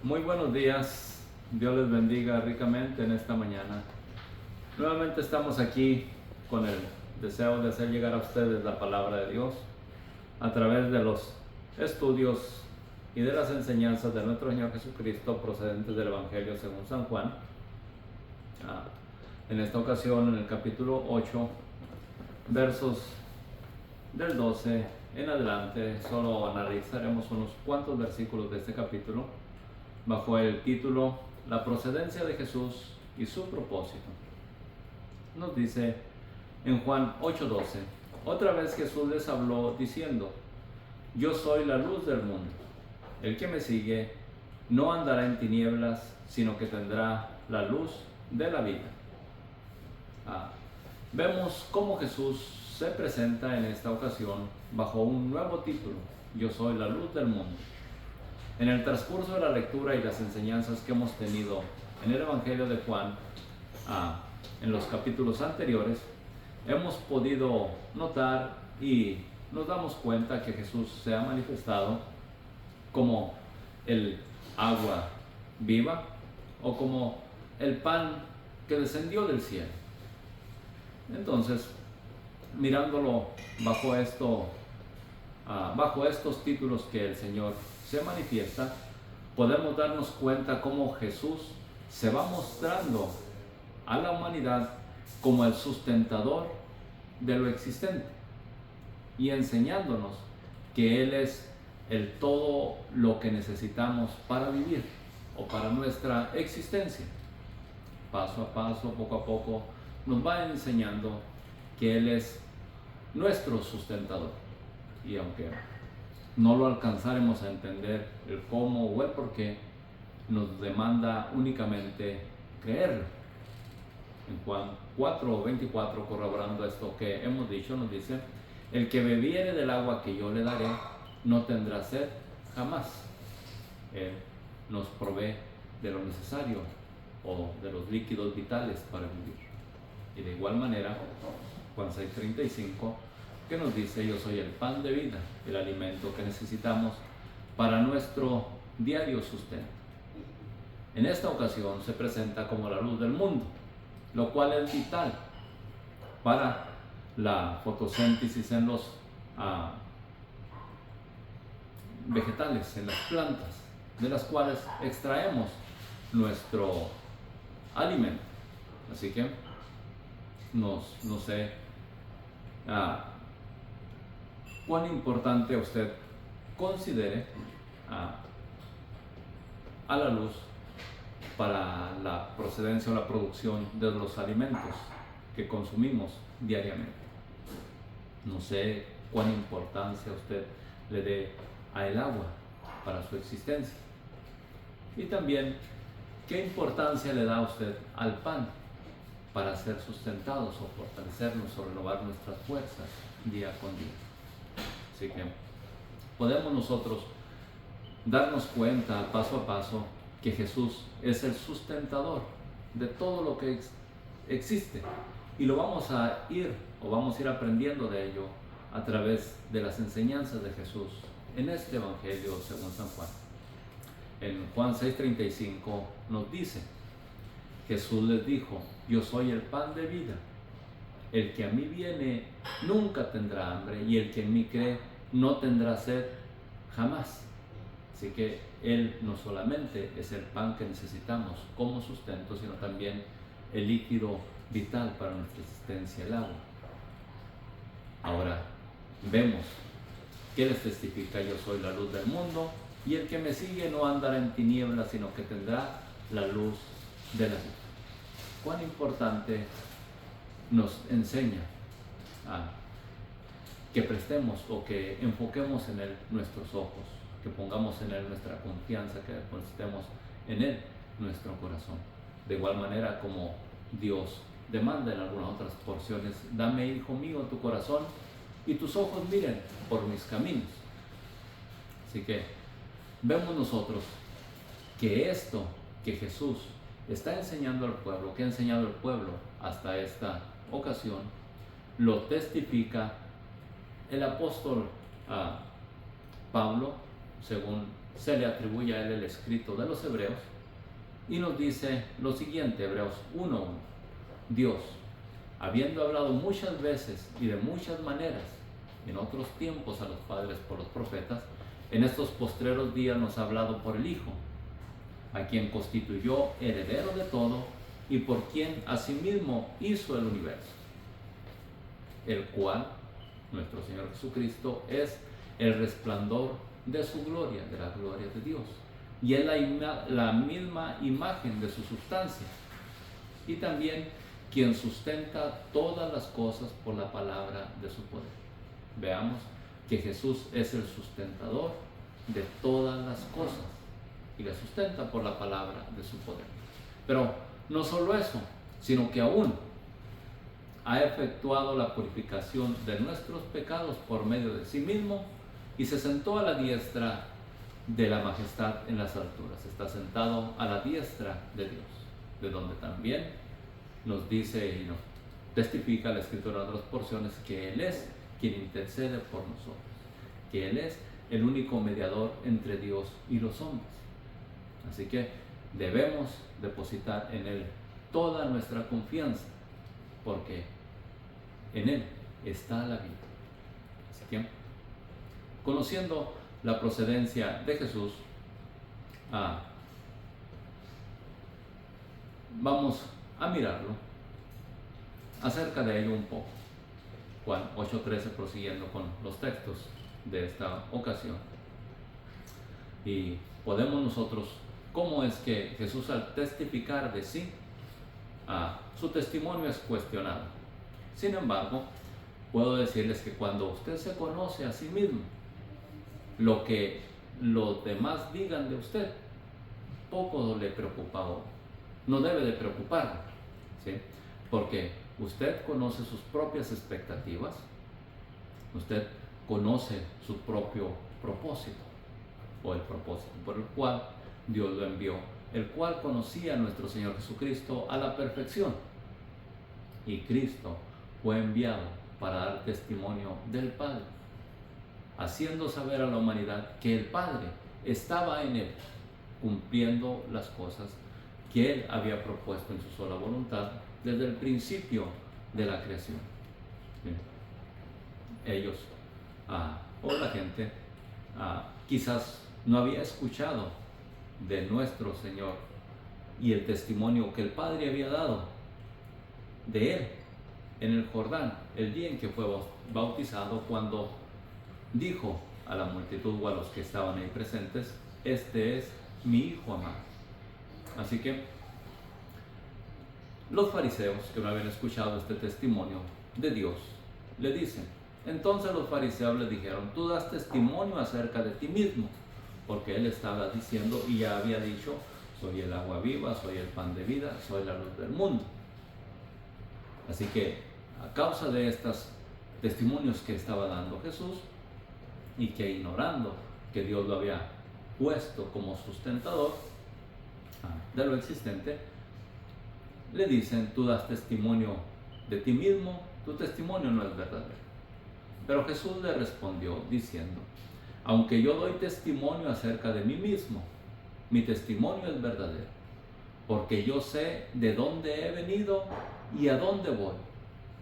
Muy buenos días, Dios les bendiga ricamente en esta mañana. Nuevamente estamos aquí con el deseo de hacer llegar a ustedes la palabra de Dios a través de los estudios y de las enseñanzas de nuestro Señor Jesucristo procedentes del Evangelio según San Juan. En esta ocasión, en el capítulo 8, versos del 12 en adelante, solo analizaremos unos cuantos versículos de este capítulo bajo el título La procedencia de Jesús y su propósito. Nos dice en Juan 8:12: otra vez Jesús les habló diciendo: yo soy la luz del mundo. El que me sigue no andará en tinieblas, sino que tendrá la luz de la vida. Vemos cómo Jesús se presenta en esta ocasión bajo un nuevo título: yo soy la luz del mundo. En el transcurso de la lectura y las enseñanzas que hemos tenido en el Evangelio de Juan, en los capítulos anteriores, hemos podido notar y nos damos cuenta que Jesús se ha manifestado como el agua viva o como el pan que descendió del cielo. Entonces, mirándolo bajo estos títulos que el Señor se manifiesta, podemos darnos cuenta cómo Jesús se va mostrando a la humanidad como el sustentador de lo existente y enseñándonos que Él es el todo lo que necesitamos para vivir o para nuestra existencia. Paso a paso, poco a poco, nos va enseñando que Él es nuestro sustentador. Y aunque no lo alcanzaremos a entender el cómo o el por qué, nos demanda únicamente creerlo. En Juan 4:24, corroborando esto que hemos dicho, nos dice: el que bebiere del agua que yo le daré no tendrá sed jamás. Él nos provee de lo necesario o de los líquidos vitales para vivir. Y de igual manera, Juan 6:35, que nos dice: yo soy el pan de vida, el alimento que necesitamos para nuestro diario sustento. En esta ocasión se presenta como la luz del mundo, lo cual es vital para la fotosíntesis en los vegetales, en las plantas, de las cuales extraemos nuestro alimento. Así que no sé cuán importante usted considere a la luz para la procedencia o la producción de los alimentos que consumimos diariamente. No sé cuán importancia usted le dé a el agua para su existencia. Y también qué importancia le da usted al pan para ser sustentados o fortalecernos o renovar nuestras fuerzas día con día. Así que podemos nosotros darnos cuenta paso a paso que Jesús es el sustentador de todo lo que existe, y lo vamos a ir aprendiendo de ello a través de las enseñanzas de Jesús en este Evangelio según San Juan. En Juan 6:35 nos dice: Jesús les dijo: yo soy el pan de vida. El que a mí viene nunca tendrá hambre, y el que en mí cree no tendrá sed jamás. Así que Él no solamente es el pan que necesitamos como sustento, sino también el líquido vital para nuestra existencia, el agua. Ahora vemos que les testifica: yo soy la luz del mundo, y el que me sigue no andará en tinieblas, sino que tendrá la luz de la vida. Cuán importante nos enseña que prestemos o que enfoquemos en Él nuestros ojos, que pongamos en Él nuestra confianza, que depositemos en Él nuestro corazón. De igual manera como Dios demanda en algunas otras porciones: dame, hijo mío, tu corazón y tus ojos miren por mis caminos. Así que vemos nosotros que esto que Jesús está enseñando al pueblo, que ha enseñado al pueblo hasta esta ocasión, lo testifica el apóstol Pablo, según se le atribuye a él el escrito de los Hebreos y nos dice lo siguiente, Hebreos 1:1. Dios, habiendo hablado muchas veces y de muchas maneras en otros tiempos a los padres por los profetas, en estos postreros días nos ha hablado por el Hijo, a quien constituyó heredero de todo y por quien asimismo hizo el universo, el cual, nuestro Señor Jesucristo, es el resplandor de su gloria, de la gloria de Dios, y es la misma imagen de su sustancia, y también quien sustenta todas las cosas por la palabra de su poder. Veamos que Jesús es el sustentador de todas las cosas y la sustenta por la palabra de su poder. Pero no solo eso, sino que aún ha efectuado la purificación de nuestros pecados por medio de sí mismo y se sentó a la diestra de la majestad en las alturas. Está sentado a la diestra de Dios, de donde también nos dice y nos testifica la Escritura en otras porciones que Él es quien intercede por nosotros, que Él es el único mediador entre Dios y los hombres. Así que debemos depositar en Él toda nuestra confianza, porque en Él está la vida. Así que, conociendo la procedencia de Jesús, vamos a mirarlo acerca de ello un poco. Juan 8:13, prosiguiendo con los textos de esta ocasión. Y podemos nosotros, ¿cómo es que Jesús, al testificar de sí, su testimonio es cuestionado? Sin embargo, puedo decirles que cuando usted se conoce a sí mismo, lo que los demás digan de usted, poco le preocupa o no debe de preocuparle, ¿sí? Porque usted conoce sus propias expectativas, usted conoce su propio propósito, o el propósito por el cual Dios lo envió, el cual conocía a nuestro Señor Jesucristo a la perfección. Y Cristo fue enviado para dar testimonio del Padre, haciendo saber a la humanidad que el Padre estaba en Él, cumpliendo las cosas que Él había propuesto en su sola voluntad desde el principio de la creación. Ellos, o la gente, quizás no había escuchado de nuestro Señor y el testimonio que el Padre había dado de Él en el Jordán, el día en que fue bautizado, cuando dijo a la multitud o a los que estaban ahí presentes: este es mi Hijo amado. Así que los fariseos, que no habían escuchado este testimonio de Dios, le dicen, entonces los fariseos le dijeron: tú das testimonio acerca de ti mismo, porque él estaba diciendo y ya había dicho: soy el agua viva, soy el pan de vida, soy la luz del mundo. Así que a causa de estos testimonios que estaba dando Jesús, y que ignorando que Dios lo había puesto como sustentador de lo existente, le dicen: tú das testimonio de ti mismo, tu testimonio no es verdadero. Pero Jesús le respondió diciendo: aunque yo doy testimonio acerca de mí mismo, mi testimonio es verdadero, porque yo sé de dónde he venido y a dónde voy,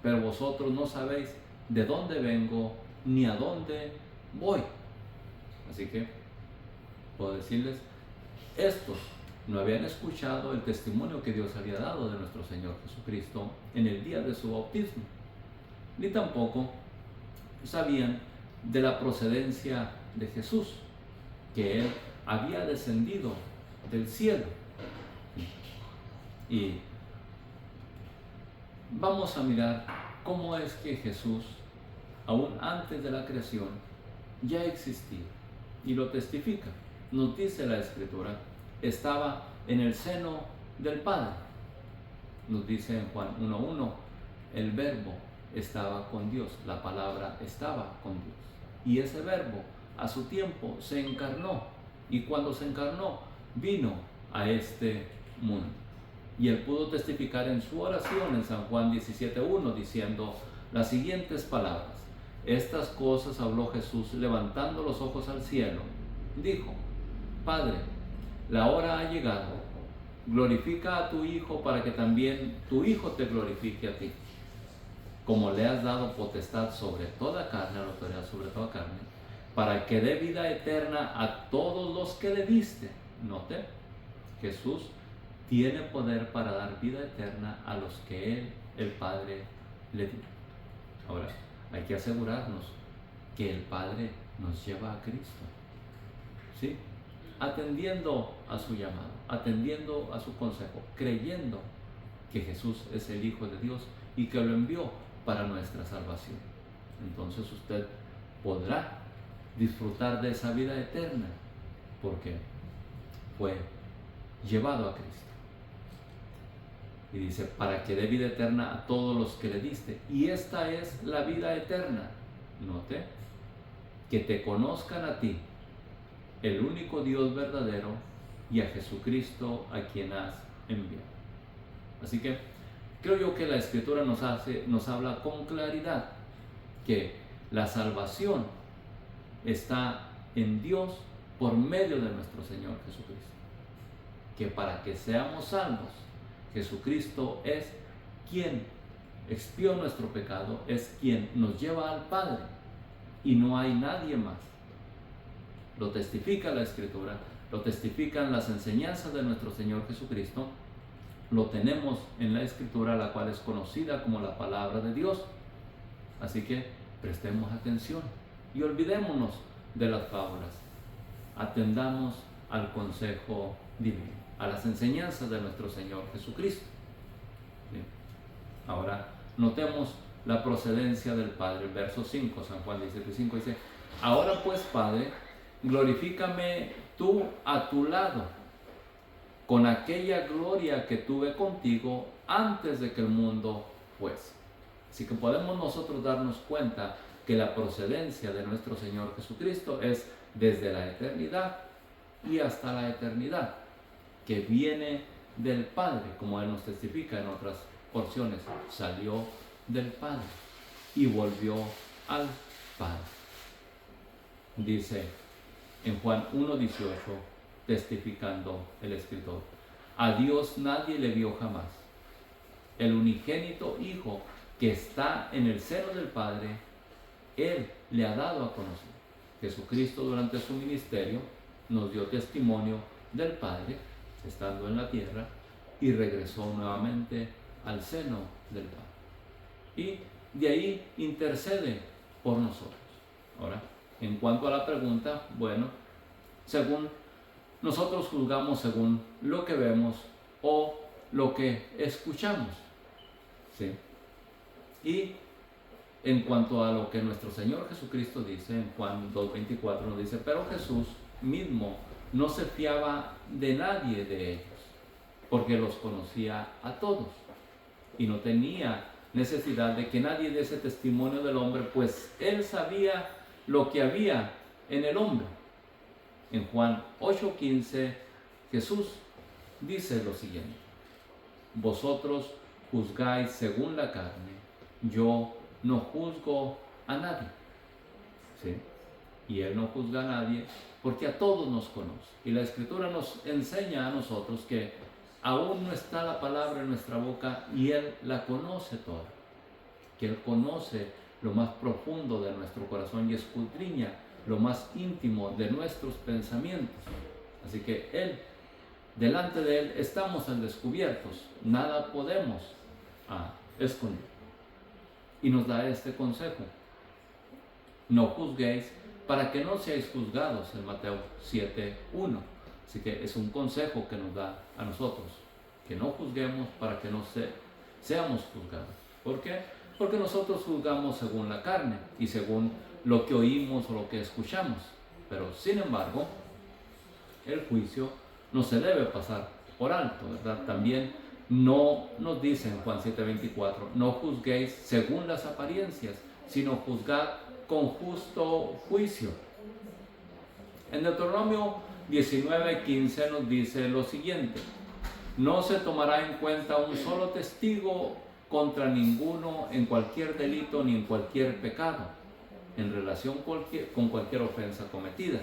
pero vosotros no sabéis de dónde vengo ni a dónde voy. Así que puedo decirles, estos no habían escuchado el testimonio que Dios había dado de nuestro Señor Jesucristo en el día de su bautismo, ni tampoco sabían de la procedencia de Jesús, que Él había descendido del cielo. Y vamos a mirar cómo es que Jesús, aún antes de la creación, ya existía, y lo testifica. Nos dice la Escritura: estaba en el seno del Padre. Nos dice en Juan 1:1, el Verbo estaba con Dios, la palabra estaba con Dios, y ese Verbo a su tiempo se encarnó, y cuando se encarnó vino a este mundo. Y él pudo testificar en su oración en San Juan 17:1 diciendo las siguientes palabras: estas cosas habló Jesús levantando los ojos al cielo. Dijo: Padre, la hora ha llegado, glorifica a tu Hijo para que también tu Hijo te glorifique a ti. Como le has dado potestad sobre toda carne, autoridad sobre toda carne, para que dé vida eterna a todos los que le diste. Note, Jesús tiene poder para dar vida eterna a los que Él, el Padre, le dio. Ahora, hay que asegurarnos que el Padre nos lleva a Cristo, ¿sí? Atendiendo a su llamado, atendiendo a su consejo, creyendo que Jesús es el Hijo de Dios y que lo envió para nuestra salvación. Entonces usted podrá disfrutar de esa vida eterna porque fue llevado a Cristo. Y dice, para que dé vida eterna a todos los que le diste. Y esta es la vida eterna. Note, que te conozcan a ti, el único Dios verdadero, y a Jesucristo a quien has enviado. Así que creo yo que la Escritura nos habla con claridad que la salvación está en Dios por medio de nuestro Señor Jesucristo. Que para que seamos salvos, Jesucristo es quien expió nuestro pecado, es quien nos lleva al Padre y no hay nadie más. Lo testifica la Escritura, lo testifican las enseñanzas de nuestro Señor Jesucristo, lo tenemos en la Escritura, la cual es conocida como la palabra de Dios. Así que prestemos atención y olvidémonos de las fábulas, atendamos al consejo divino, a las enseñanzas de nuestro Señor Jesucristo. Bien. Ahora notemos la procedencia del Padre. El verso 5, San Juan 17:5 dice, ahora pues, Padre, glorifícame tú a tu lado, con aquella gloria que tuve contigo antes de que el mundo fuese. Así que podemos nosotros darnos cuenta que la procedencia de nuestro Señor Jesucristo es desde la eternidad y hasta la eternidad, que viene del Padre, como Él nos testifica en otras porciones. Salió del Padre y volvió al Padre. Dice en Juan 1:18, testificando el escritor, a Dios nadie le vio jamás. El unigénito Hijo que está en el seno del Padre, Él le ha dado a conocer. Jesucristo durante su ministerio nos dio testimonio del Padre, estando en la tierra, y regresó nuevamente al seno del Padre. Y de ahí intercede por nosotros. Ahora, en cuanto a la pregunta, bueno, según nosotros juzgamos según lo que vemos o lo que escuchamos, ¿sí? Y en cuanto a lo que nuestro Señor Jesucristo dice, en Juan 2:24 nos dice, pero Jesús mismo no se fiaba de nadie de ellos, porque los conocía a todos y no tenía necesidad de que nadie diese testimonio del hombre, pues Él sabía lo que había en el hombre. En Juan 8:15, Jesús dice lo siguiente, vosotros juzgáis según la carne, yo no juzgo a nadie. ¿Sí? Y Él no juzga a nadie porque a todos nos conoce. Y la Escritura nos enseña a nosotros que aún no está la palabra en nuestra boca y Él la conoce toda. Que Él conoce lo más profundo de nuestro corazón y escudriña lo más íntimo de nuestros pensamientos. Así que Él, delante de Él, estamos al descubiertos. Nada podemos esconder. Y nos da este consejo. No juzguéis para que no seáis juzgados, en Mateo 7:1. Así que es un consejo que nos da a nosotros, que no juzguemos para que no seamos juzgados. ¿Por qué? Porque nosotros juzgamos según la carne y según lo que oímos o lo que escuchamos. Pero sin embargo, el juicio no se debe pasar por alto, ¿verdad? También no nos dice en Juan 7:24, no juzguéis según las apariencias, sino juzgad con justo juicio. En Deuteronomio 19:15 nos dice lo siguiente, no se tomará en cuenta un solo testigo contra ninguno en cualquier delito ni en cualquier pecado, en relación con cualquier ofensa cometida,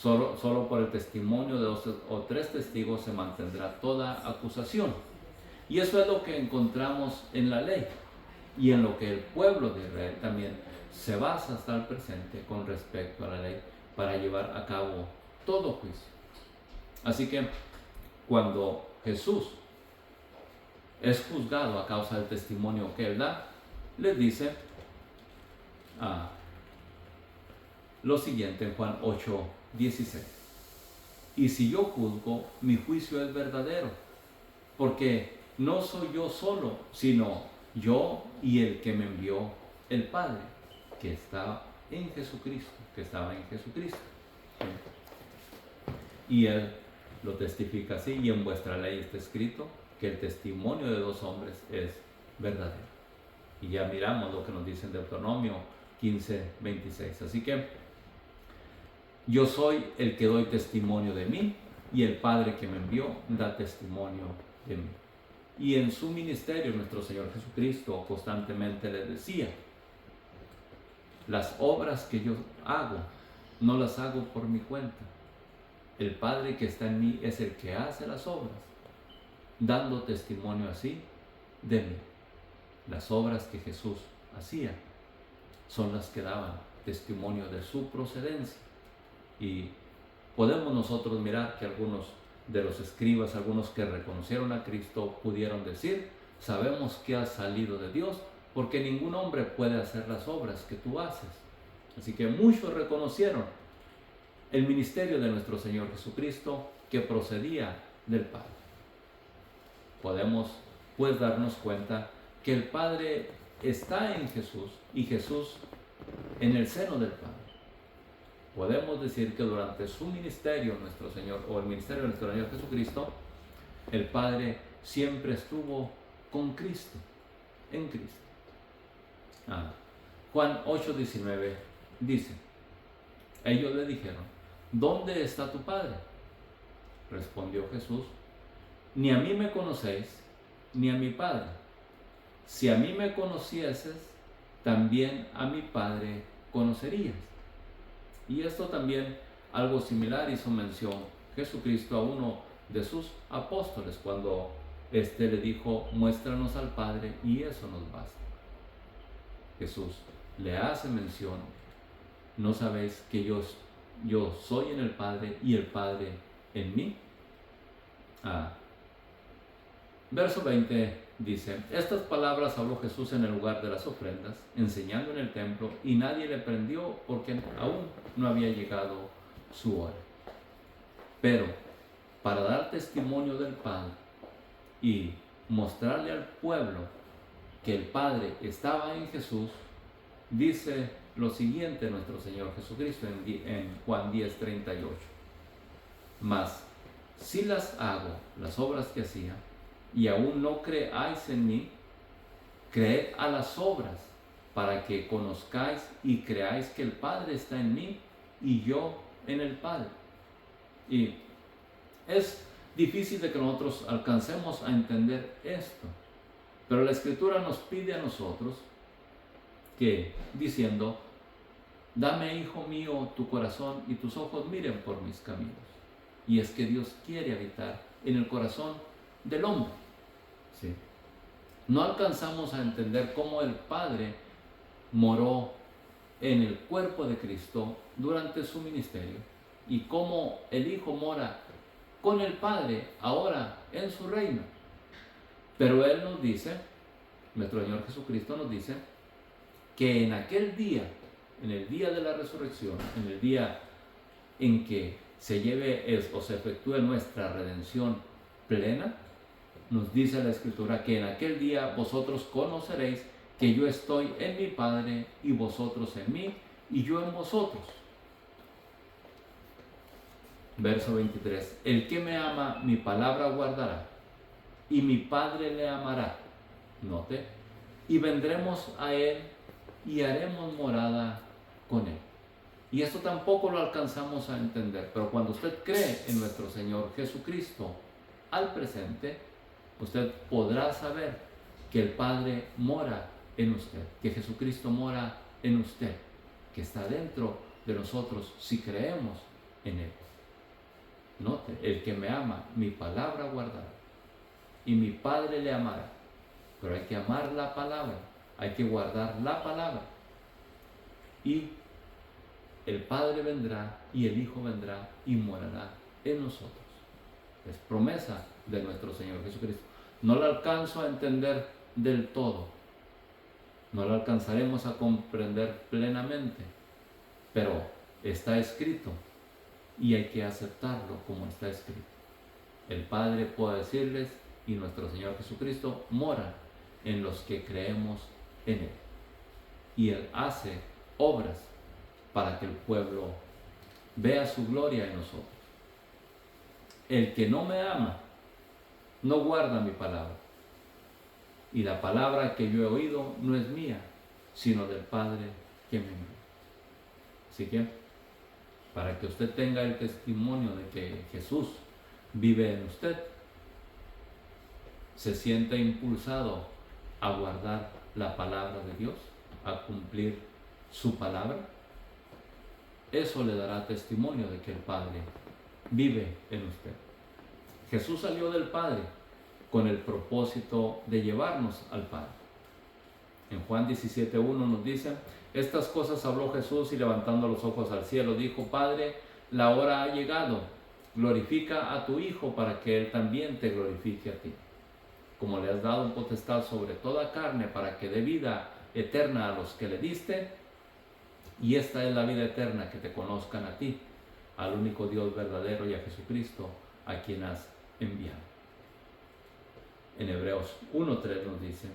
Solo por el testimonio de 2 o 3 testigos se mantendrá toda acusación. Y eso es lo que encontramos en la ley y en lo que el pueblo de Israel también se basa hasta el presente con respecto a la ley para llevar a cabo todo juicio. Así que cuando Jesús es juzgado a causa del testimonio que él da, les dice lo siguiente en Juan 8:16. Y si yo juzgo, mi juicio es verdadero, porque no soy yo solo, sino yo y el que me envió, el Padre, que estaba en Jesucristo. Y él lo testifica así, y en vuestra ley está escrito que el testimonio de 2 hombres es verdadero. Y ya miramos lo que nos dice en Deuteronomio 15:26. Así que yo soy el que doy testimonio de mí, y el Padre que me envió da testimonio de mí. Y en su ministerio nuestro Señor Jesucristo constantemente les decía: las obras que yo hago, no las hago por mi cuenta. El Padre que está en mí es el que hace las obras, dando testimonio así de mí. Las obras que Jesús hacía son las que daban testimonio de su procedencia. Y podemos nosotros mirar que algunos de los escribas, algunos que reconocieron a Cristo, pudieron decir: sabemos que has salido de Dios, porque ningún hombre puede hacer las obras que tú haces. Así que muchos reconocieron el ministerio de nuestro Señor Jesucristo, que procedía del Padre. Podemos pues darnos cuenta que el Padre está en Jesús y Jesús en el seno del Padre. Podemos decir que durante su ministerio, nuestro Señor, o el ministerio de nuestro Señor Jesucristo, el Padre siempre estuvo con Cristo, en Cristo. Juan 8:19 dice: ellos le dijeron: ¿dónde está tu Padre? Respondió Jesús: ni a mí me conocéis, ni a mi Padre. Si a mí me conocieses, también a mi Padre conocerías. Y esto también, algo similar, hizo mención Jesucristo a uno de sus apóstoles cuando éste le dijo: muéstranos al Padre y eso nos basta. Jesús le hace mención: ¿no sabéis que yo soy en el Padre y el Padre en mí? Verso 20 dice: estas palabras habló Jesús en el lugar de las ofrendas, enseñando en el templo, y nadie le prendió porque aún no había llegado su hora. Pero para dar testimonio del Padre y mostrarle al pueblo que el Padre estaba en Jesús, dice lo siguiente nuestro Señor Jesucristo en Juan 10:38: mas si las hago, las obras que hacía, y aún no creáis en mí, creed a las obras, para que conozcáis y creáis que el Padre está en mí y yo en el Padre. Y es difícil de que nosotros alcancemos a entender esto, pero la Escritura nos pide a nosotros que, diciendo: dame, hijo mío, tu corazón y tus ojos miren por mis caminos. Y es que Dios quiere habitar en el corazón del hombre. ¿Sí? No alcanzamos a entender cómo el Padre moró en el cuerpo de Cristo durante su ministerio y cómo el Hijo mora con el Padre ahora en su reino. Pero Él nos dice, nuestro Señor Jesucristo nos dice, que en aquel día, en el día de la resurrección, en el día en que se lleve o se efectúe nuestra redención plena, nos dice la Escritura que en aquel día vosotros conoceréis que yo estoy en mi Padre y vosotros en mí y yo en vosotros. Verso 23: el que me ama, mi palabra guardará, y mi Padre le amará. Note: y vendremos a él y haremos morada con él. Y esto tampoco lo alcanzamos a entender, pero cuando usted cree en nuestro Señor Jesucristo al presente, usted podrá saber que el Padre mora en usted, que Jesucristo mora en usted, que está dentro de nosotros si creemos en Él. Note, el que me ama, mi palabra guardará, y mi Padre le amará. Pero hay que amar la palabra, hay que guardar la palabra. Y el Padre vendrá y el Hijo vendrá y morará en nosotros. Es promesa de nuestro Señor Jesucristo. No la alcanzo a entender del todo, no la alcanzaremos a comprender plenamente, pero está escrito y hay que aceptarlo como está escrito. El Padre puede decirles y nuestro Señor Jesucristo mora en los que creemos en Él. Y Él hace obras para que el pueblo vea su gloria en nosotros. El que no me ama, no guarda mi palabra. Y la palabra que yo he oído no es mía, sino del Padre que me envió. Así que, para que usted tenga el testimonio de que Jesús vive en usted, se sienta impulsado a guardar la palabra de Dios, a cumplir su palabra, eso le dará testimonio de que el Padre vive en usted. Jesús salió del Padre con el propósito de llevarnos al Padre. En Juan 17:1 nos dice: estas cosas habló Jesús y levantando los ojos al cielo dijo: Padre, la hora ha llegado, glorifica a tu Hijo para que Él también te glorifique a ti. Como le has dado potestad sobre toda carne para que dé vida eterna a los que le diste, y esta es la vida eterna, que te conozcan a ti, al único Dios verdadero, y a Jesucristo, a quien has enviado. En Hebreos 1:3 nos dice: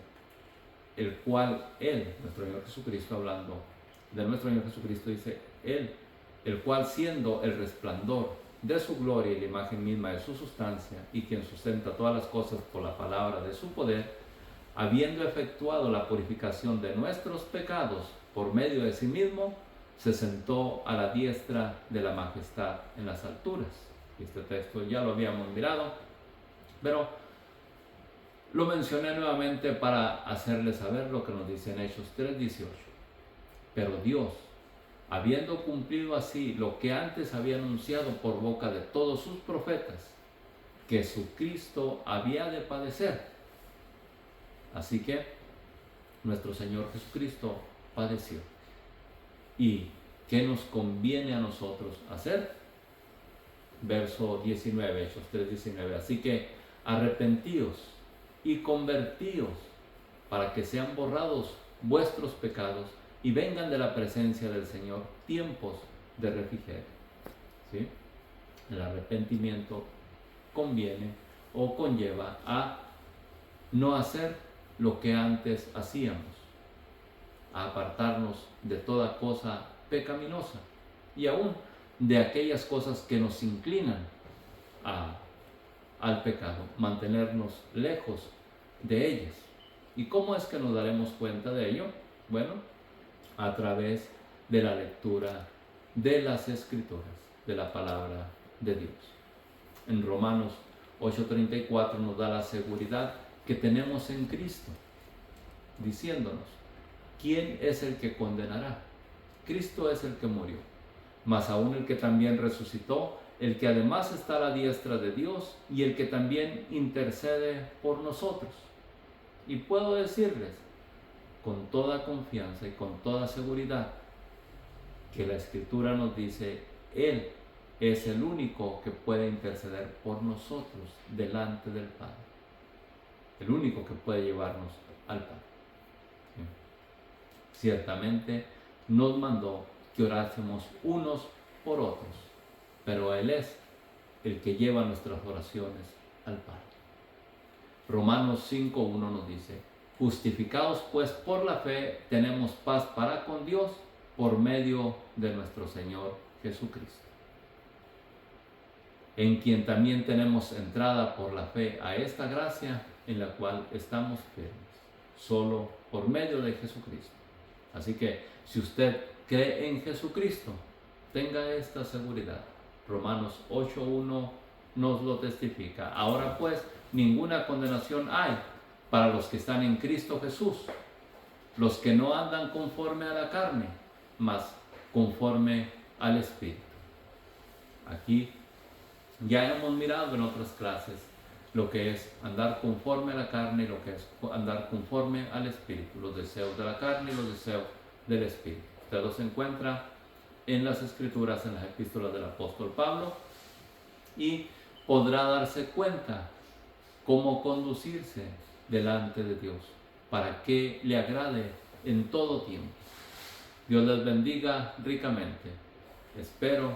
el cual Él, nuestro Señor Jesucristo, hablando de nuestro Señor Jesucristo, dice: Él, el cual siendo el resplandor de su gloria y la imagen misma de su sustancia, y quien sustenta todas las cosas por la palabra de su poder, habiendo efectuado la purificación de nuestros pecados por medio de sí mismo, se sentó a la diestra de la majestad en las alturas. Este texto ya lo habíamos mirado, pero lo mencioné nuevamente para hacerles saber lo que nos dice en Hechos 3:18. Pero Dios, habiendo cumplido así lo que antes había anunciado por boca de todos sus profetas, que Jesucristo había de padecer. Así que nuestro Señor Jesucristo padeció. ¿Y qué nos conviene a nosotros hacer? Verso 19, Hechos 3:19. Así que arrepentíos y convertíos para que sean borrados vuestros pecados y vengan de la presencia del Señor tiempos de refrigerio. ¿Sí? El arrepentimiento conviene o conlleva a no hacer lo que antes hacíamos, a apartarnos de toda cosa pecaminosa y aún de aquellas cosas que nos inclinan al pecado, mantenernos lejos de ellas. ¿Y cómo es que nos daremos cuenta de ello? Bueno, a través de la lectura de las Escrituras, de la palabra de Dios. En Romanos 8:34 nos da la seguridad que tenemos en Cristo, diciéndonos: ¿quién es el que condenará? Cristo es el que murió, mas aún el que también resucitó, el que además está a la diestra de Dios y el que también intercede por nosotros. Y puedo decirles con toda confianza y con toda seguridad que la Escritura nos dice: Él es el único que puede interceder por nosotros delante del Padre, el único que puede llevarnos al Padre. Ciertamente nos mandó que orásemos unos por otros, pero Él es el que lleva nuestras oraciones al Padre. Romanos 5:1 nos dice: justificados pues por la fe, tenemos paz para con Dios por medio de nuestro Señor Jesucristo, en quien también tenemos entrada por la fe a esta gracia en la cual estamos firmes, solo por medio de Jesucristo. Así que si usted cree en Jesucristo, tenga esta seguridad. Romanos 8:1 nos lo testifica. Ahora pues, ninguna condenación hay para los que están en Cristo Jesús, los que no andan conforme a la carne, mas conforme al Espíritu. Aquí ya hemos mirado en otras clases lo que es andar conforme a la carne y lo que es andar conforme al Espíritu, los deseos de la carne y los deseos del Espíritu. Usted los encuentra en las Escrituras, en las epístolas del apóstol Pablo, y podrá darse cuenta cómo conducirse delante de Dios para que le agrade en todo tiempo. Dios les bendiga ricamente. Espero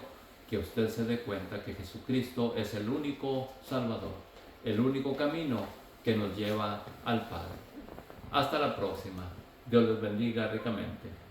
que usted se dé cuenta que Jesucristo es el único Salvador, el único camino que nos lleva al Padre. Hasta la próxima. Dios les bendiga ricamente.